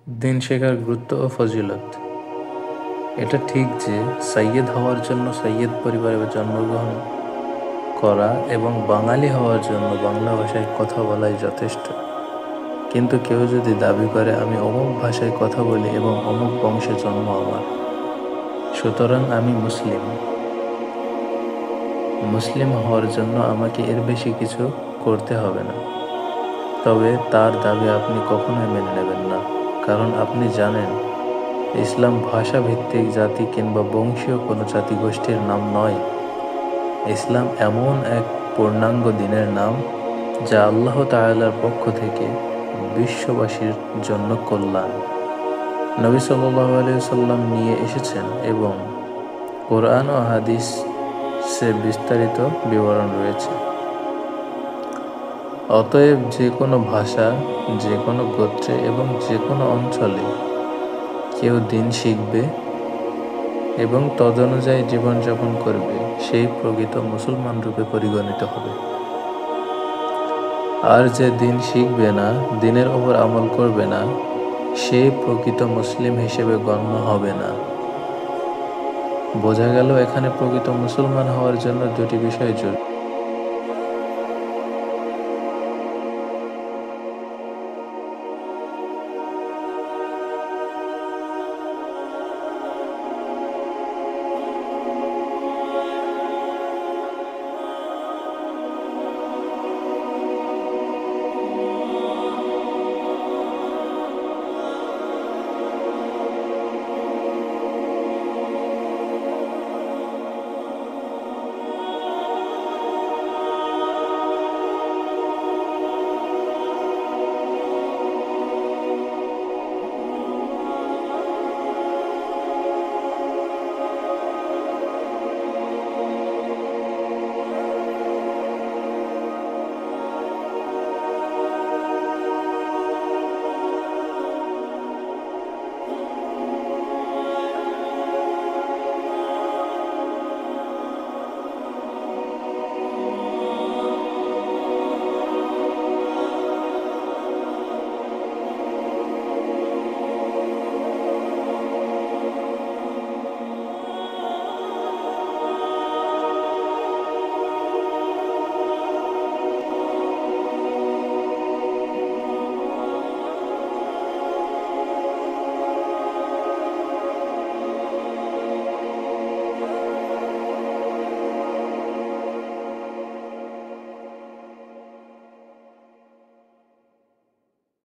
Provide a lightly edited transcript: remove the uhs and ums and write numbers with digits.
দিন শেখার গুরুত্ব ও ফজিলত। এটা ঠিক যে সাইয়্যেদ হওয়ার জন্য সাইয়্যেদ পরিবারে জন্মগ্রহণ করা এবং বাঙালি হওয়ার জন্য বাংলা ভাষায় কথা বলাই যথেষ্ট। কিন্তু কেউ যদি দাবি করে আমি অমুক ভাষায় কথা বলি এবং অমুক বংশে জন্ম আমার, সুতরাং আমি মুসলিম হওয়ার জন্য আমাকে এর বেশি কিছু করতে হবে না, তবে তার দাবি আপনি কখনোই মেনে নেবেন না। কারণ আপনি জানেন ইসলাম ভাষাভিত্তিক জাতি কিংবা বংশীয় কোনো জাতিগোষ্ঠীর নাম নয়। ইসলাম এমন এক পূর্ণাঙ্গ দিনের নাম যা আল্লাহ তাআলার পক্ষ থেকে বিশ্ববাসীর জন্য কল্যাণ। নবী সাল্লাল্লাহু আলাইহি ওয়াসাল্লাম নিয়ে এসেছেন এবং কোরআন ও হাদিসে বিস্তারিত বিবরণ রয়েছে। অতএব যে কোনো ভাষা, যে কোনো গোত্রে এবং যে কোনো অঞ্চলে কেউ দিন শিখবে এবং তদনুযায়ী জীবনযাপন করবে, সেই প্রকৃত মুসলমান রূপে পরিগণিত হবে। আর যে দিন শিখবে না, দিনের ওপর আমল করবে না, সে প্রকৃত মুসলিম হিসেবে গণ্য হবে না। বোঝা গেল এখানে প্রকৃত মুসলমান হওয়ার জন্য দুটি বিষয় জরুরি।